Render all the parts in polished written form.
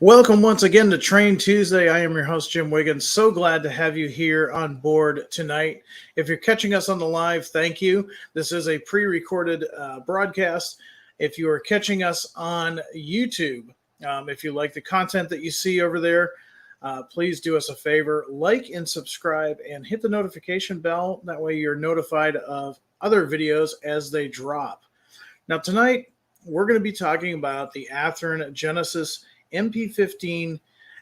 Welcome once again to Train Tuesday. I am your host, Jim Wiggins. So glad to have you here on board tonight. If you're catching us on the live, thank you. This is a pre recorded broadcast. If you are catching us on YouTube, if you like the content that you see over there, please do us a favor, like and subscribe and hit the notification bell. That way you're notified of other videos as they drop. Now, tonight, we're going to be talking about the Athearn Genesis MP15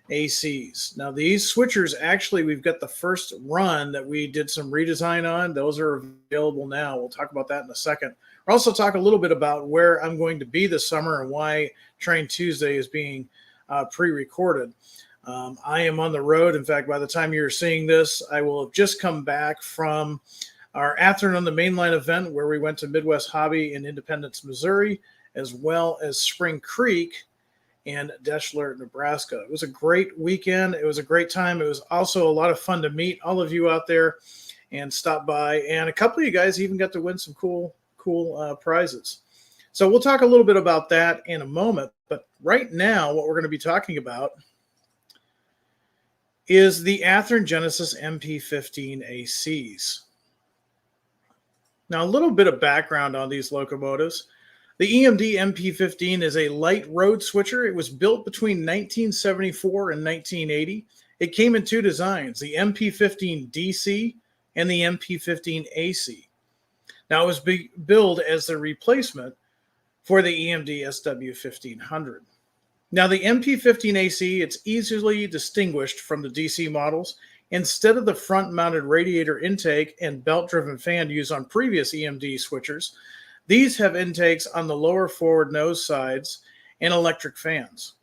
ACs. Now, these switchers, actually, we've got the first run that we did some redesign on. Those are available now. We'll talk about that in a second. We'll also talk a little bit about where I'm going to be this summer and why Train Tuesday is being pre-recorded. I am on the road. In fact, by the time you're seeing this, I will have just come back from our Athearn on the Mainline event where we went to Midwest Hobby in Independence, Missouri, as well as Spring Creek and Deschler, Nebraska. It was a great weekend. It was a great time. It was also a lot of fun to meet all of you out there and stop by. And a couple of you guys even got to win some cool prizes. So we'll talk a little bit about that in a moment. But right now, what we're going to be talking about is the Athearn Genesis MP15 ACs. Now, a little bit of background on these locomotives. The EMD MP15 is a light road switcher. It was built between 1974 and 1980. It came in two designs, the MP15 DC and the MP15 AC. Now, it was billed as the replacement for the EMD SW1500. Now, the MP15 AC, it's easily distinguished from the DC models. Instead of the front-mounted radiator intake and belt-driven fan used on previous EMD switchers, these have intakes on the lower forward nose sides and electric fans.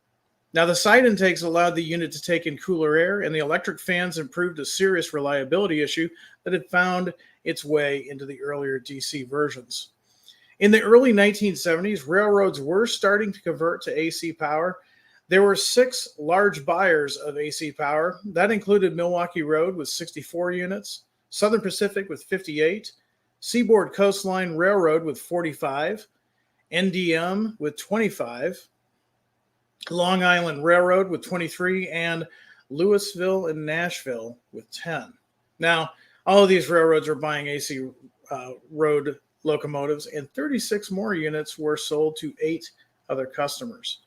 Now, the side intakes allowed the unit to take in cooler air, and the electric fans improved a serious reliability issue that had found its way into the earlier DC versions. In the early 1970s, railroads were starting to convert to AC power. There were 6 large buyers of AC power. That included Milwaukee Road with 64 units, Southern Pacific with 58, Seaboard Coastline Railroad with 45, NDM with 25, Long Island Railroad with 23, and Louisville and Nashville with 10. Now, all of these railroads are buying AC road locomotives, and 36 more units were sold to 8 other customers.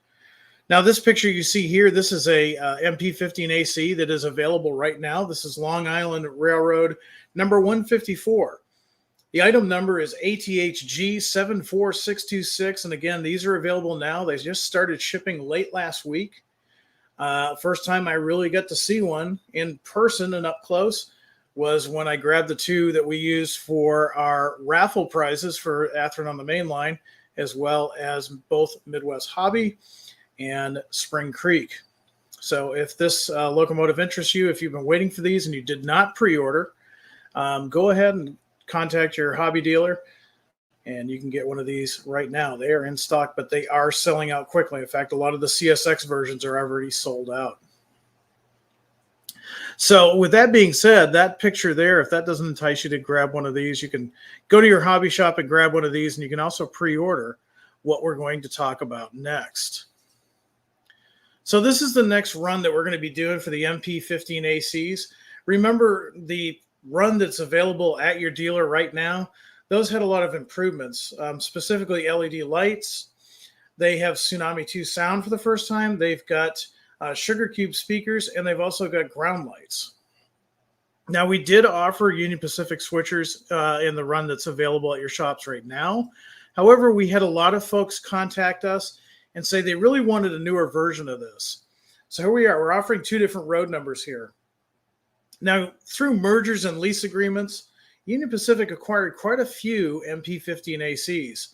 Now, this picture you see here, this is a MP15 AC that is available right now. This is Long Island Railroad number 154. The item number is ATHG 74626. And again, these are available now. They just started shipping late last week. First time I really got to see one in person and up close was when I grabbed the 2 that we used for our raffle prizes for Athearn on the Mainline, as well as both Midwest Hobby and Spring Creek. So if this locomotive interests you, if you've been waiting for these and you did not pre-order, go ahead and contact your hobby dealer and you can get one of these right now. They are in stock, but they are selling out quickly. In fact, a lot of the CSX versions are already sold out. So with that being said, that picture there, if that doesn't entice you to grab one of these, you can go to your hobby shop and grab one of these, and you can also pre-order what we're going to talk about next. So this is the next run that we're going to be doing for the MP15 ACs. Remember the run that's available at your dealer right now, those had a lot of improvements, specifically LED lights. They have Tsunami 2 sound for the first time. They've got Sugar Cube speakers, and they've also got ground lights. Now, we did offer Union Pacific switchers in the run that's available at your shops right now. However, we had a lot of folks contact us and say they really wanted a newer version of this. So here we are. We're offering 2 different road numbers here. Now, through mergers and lease agreements, Union Pacific acquired quite a few MP15 ACs.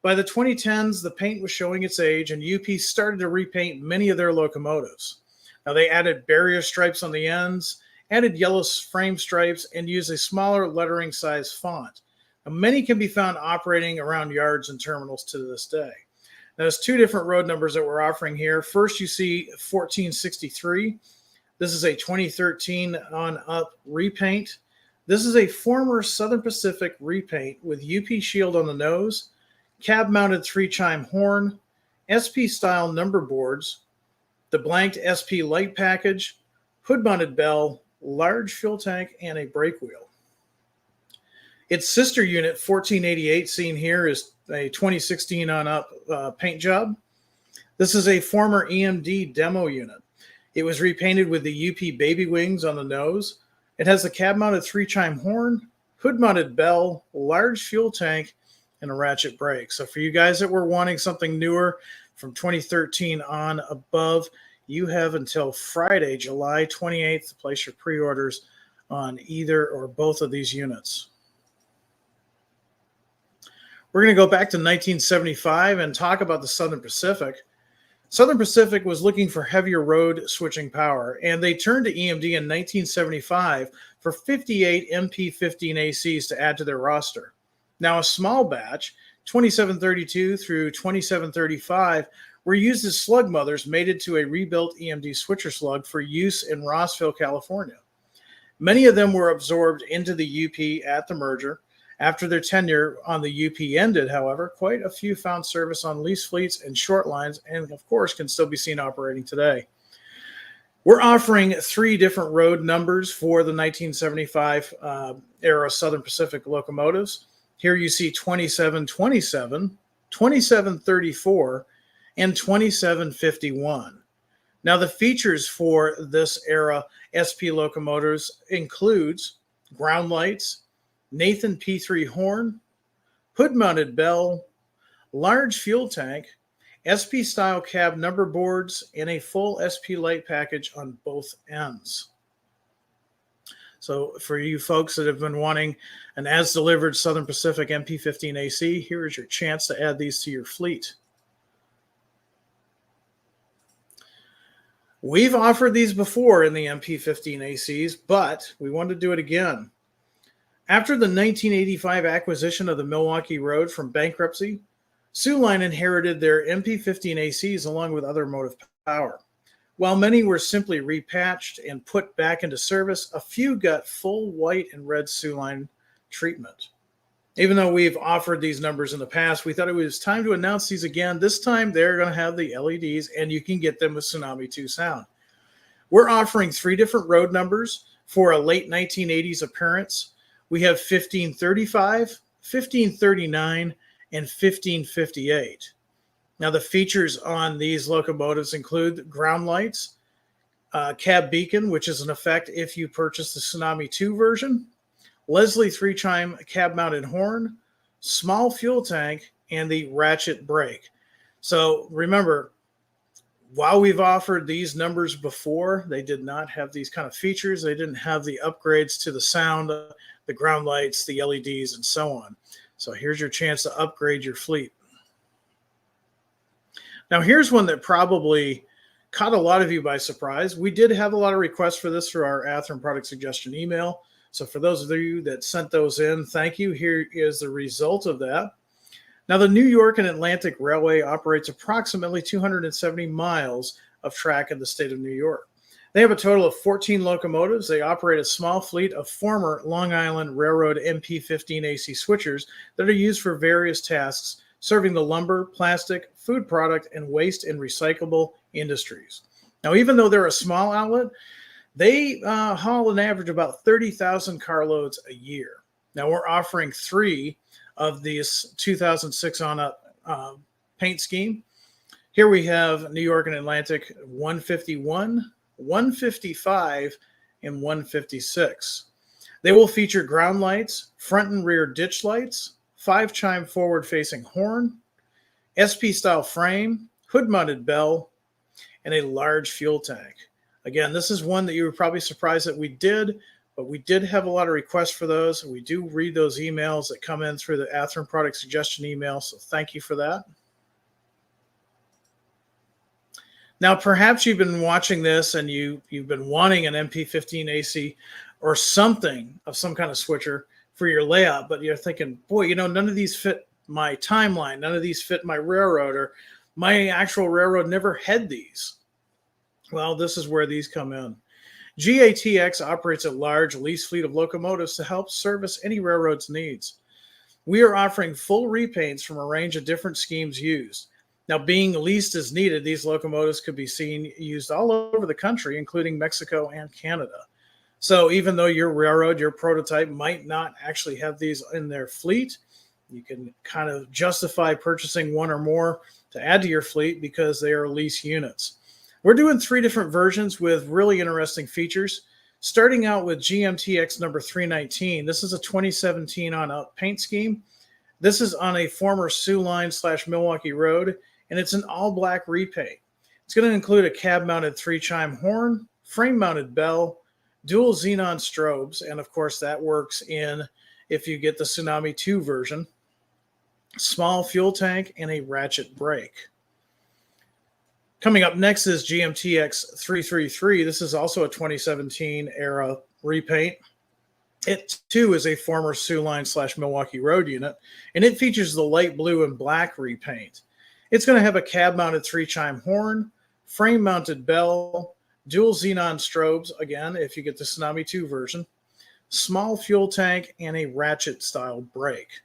By the 2010s, the paint was showing its age, and UP started to repaint many of their locomotives. Now, they added barrier stripes on the ends, added yellow frame stripes, and used a smaller lettering size font. Now, many can be found operating around yards and terminals to this day. Now, there's 2 different road numbers that we're offering here. First, you see 1463. This is a 2013 on up repaint. This is a former Southern Pacific repaint with UP shield on the nose, cab-mounted 3-chime horn, SP-style number boards, the blanked SP light package, hood-mounted bell, large fuel tank, and a brake wheel. Its sister unit, 1488, seen here, is a 2016 on up paint job. This is a former EMD demo unit. It was repainted with the UP baby wings on the nose. It has a cab-mounted 3-chime horn, hood-mounted bell, large fuel tank, and a ratchet brake. So for you guys that were wanting something newer from 2013 on above, you have until Friday, July 28th to place your pre-orders on either or both of these units. We're going to go back to 1975 and talk about the Southern Pacific. Southern Pacific was looking for heavier road switching power, and they turned to EMD in 1975 for 58 MP15 ACs to add to their roster. Now, a small batch, 2732 through 2735, were used as slug mothers mated to a rebuilt EMD switcher slug for use in Rossville, California. Many of them were absorbed into the UP at the merger. After their tenure on the UP ended, however, quite a few found service on lease fleets and short lines, and of course can still be seen operating today. We're offering 3 different road numbers for the 1975 era Southern Pacific locomotives. Here you see 2727, 2734, and 2751. Now the features for this era SP locomotives includes ground lights, Nathan P3 horn, hood-mounted bell, large fuel tank, SP-style cab number boards, and a full SP light package on both ends. So for you folks that have been wanting an as-delivered Southern Pacific MP15 AC, here is your chance to add these to your fleet. We've offered these before in the MP15 ACs, but we want to do it again. After the 1985 acquisition of the Milwaukee Road from bankruptcy, Soo Line inherited their MP15 ACs along with other motive power. While many were simply repatched and put back into service, a few got full white and red Soo Line treatment. Even though we've offered these numbers in the past, we thought it was time to announce these again. This time they're going to have the LEDs, and you can get them with Tsunami 2 sound. We're offering 3 different road numbers for a late 1980s appearance. We have 1535, 1539, and 1558. Now, the features on these locomotives include ground lights, cab beacon, which is in effect if you purchase the Tsunami 2 version, Leslie 3-chime cab-mounted horn, small fuel tank, and the ratchet brake. So remember, while we've offered these numbers before, they did not have these kind of features. They didn't have the upgrades to the sound, the ground lights, the LEDs, and so on. So here's your chance to upgrade your fleet. Now here's one that probably caught a lot of you by surprise. We did have a lot of requests for this through our Athearn product suggestion email. So for those of you that sent those in, thank you. Here is the result of that. Now the New York and Atlantic Railway operates approximately 270 miles of track in the state of New York. They have a total of 14 locomotives. They operate a small fleet of former Long Island Railroad MP15 AC switchers that are used for various tasks, serving the lumber, plastic, food product, and waste and recyclable industries. Now, even though they're a small outlet, they haul an average about 30,000 carloads a year. Now, we're offering 3 of these 2006 on up paint scheme. Here we have New York and Atlantic 151, 155, and 156. They will feature ground lights, front and rear ditch lights, 5-chime forward-facing horn, SP-style frame, hood-mounted bell, and a large fuel tank. Again, this is one that you were probably surprised that we did, but we did have a lot of requests for those. We do read those emails that come in through the Athearn product suggestion email, so thank you for that. Now, perhaps you've been watching this and you've been wanting an MP15 AC or something of some kind of switcher for your layout, but you're thinking, boy, you know, none of these fit my timeline. None of these fit my railroad, or my actual railroad never had these. Well, this is where these come in. GATX operates a large lease fleet of locomotives to help service any railroad's needs. We are offering full repaints from a range of different schemes used. Now, being leased as needed, these locomotives could be seen used all over the country, including Mexico and Canada. So even though your railroad, your prototype might not actually have these in their fleet, you can kind of justify purchasing one or more to add to your fleet because they are lease units. We're doing 3 different versions with really interesting features. Starting out with GMTX number 319. This is a 2017 on up paint scheme. This is on a former Sioux Line / Milwaukee Road, and it's an all black repaint. It's going to include a cab mounted 3-chime horn, frame mounted bell, dual xenon strobes, and of course that works in if you get the Tsunami 2 version, small fuel tank, and a ratchet brake. Coming up next is GMTX 333. This is also a 2017 era repaint. It too is a former Sioux Line / Milwaukee Road unit, and it features the light blue and black repaint. It's going to have a cab mounted 3-chime horn, frame mounted bell, dual xenon strobes, again, if you get the Tsunami 2 version, small fuel tank, and a ratchet style brake.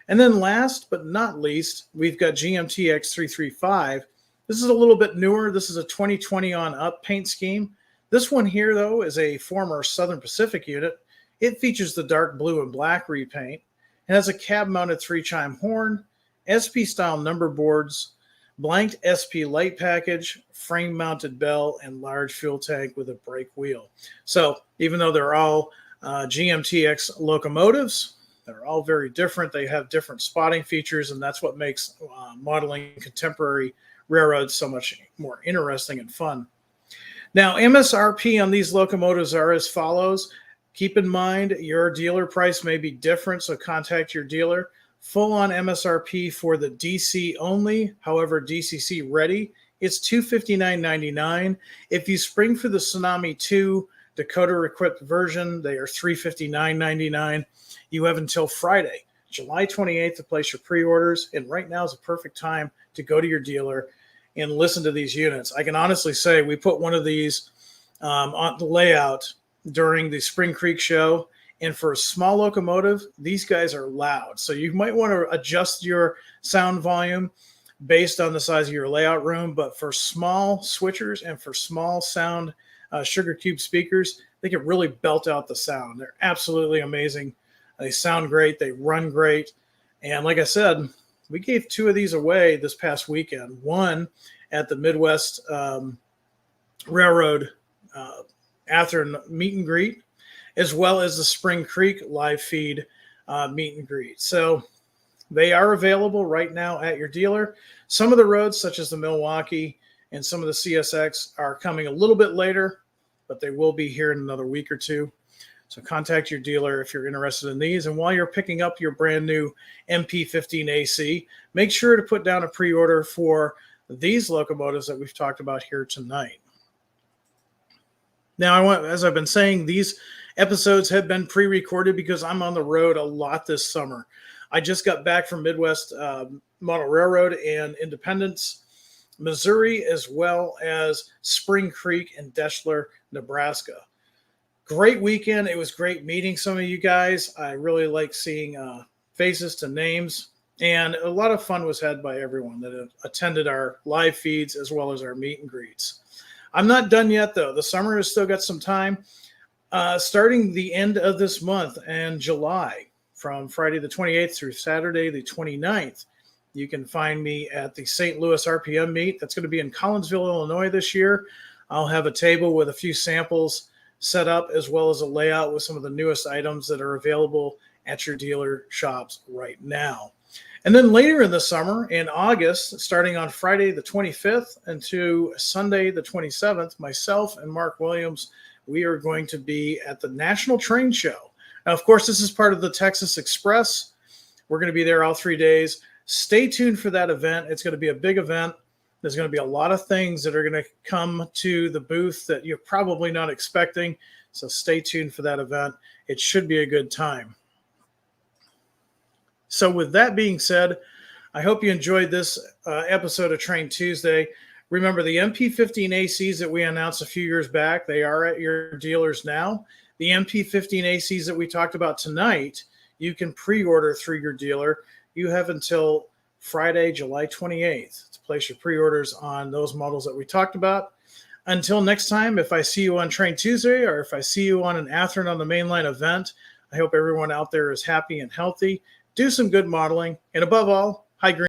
And then last but not least, we've got GMTX 335. This is a little bit newer. This is a 2020 on up paint scheme. This one here, though, is a former Southern Pacific unit. It features the dark blue and black repaint. It has a cab-mounted 3-chime horn, SP-style number boards, blanked SP light package, frame-mounted bell, and large fuel tank with a brake wheel. So even though they're all GMTX locomotives, they're all very different. They have different spotting features, and that's what makes modeling contemporary railroads so much more interesting and fun. Now, MSRP on these locomotives are as follows. Keep in mind your dealer price may be different, so contact your dealer. Full on MSRP for the DC only, however, DCC ready, it's $259.99. If you spring for the Tsunami 2 Decoder equipped version, they are $359.99. You have until Friday, July 28th to place your pre-orders, and right now is a perfect time to go to your dealer and listen to these units. I can honestly say we put one of these on the layout during the Spring Creek show, and for a small locomotive, these guys are loud. So you might want to adjust your sound volume based on the size of your layout room, but for small switchers and for small sound Sugar Cube speakers, they can really belt out the sound. They're absolutely amazing. They sound great. They run great. And like I said, we gave 2 of these away this past weekend. One at the Midwest Railroad Athearn meet and greet, as well as the Spring Creek live feed meet and greet. So they are available right now at your dealer. Some of the roads, such as the Milwaukee and some of the CSX, are coming a little bit later, but they will be here in another week or 2. So contact your dealer if you're interested in these. And while you're picking up your brand new MP15AC, make sure to put down a pre-order for these locomotives that we've talked about here tonight. Now, as I've been saying, these episodes have been pre-recorded because I'm on the road a lot this summer. I just got back from Midwest Model Railroad and Independence, Missouri, as well as Spring Creek and Deschler, Nebraska. Great weekend. It was great meeting some of you guys. I really like seeing faces to names, and a lot of fun was had by everyone that attended our live feeds as well as our meet and greets. I'm not done yet, though. The summer has still got some time. Starting the end of this month and July, from Friday the 28th through Saturday the 29th, you can find me at the St. Louis RPM meet. That's going to be in Collinsville, Illinois this year. I'll have a table with a few samples set up, as well as a layout with some of the newest items that are available at your dealer shops right now. And then later in the summer, in August, starting on Friday the 25th into Sunday the 27th, myself and Mark Williams, we are going to be at the National Train Show. Now, of course, this is part of the Texas Express. We're going to be there all 3 days. Stay tuned for that event. It's going to be a big event. There's going to be a lot of things that are going to come to the booth that you're probably not expecting. So stay tuned for that event. It should be a good time. So with that being said, I hope you enjoyed this episode of Train Tuesday. Remember, the MP15ACs that we announced a few years back, they are at your dealers now. The MP15ACs that we talked about tonight, you can pre-order through your dealer. You have until Friday, July 28th to place your pre-orders on those models that we talked about. Until next time, if I see you on Train Tuesday or if I see you on an Athearn on the Mainline event, I hope everyone out there is happy and healthy. Do some good modeling. And above all, high green.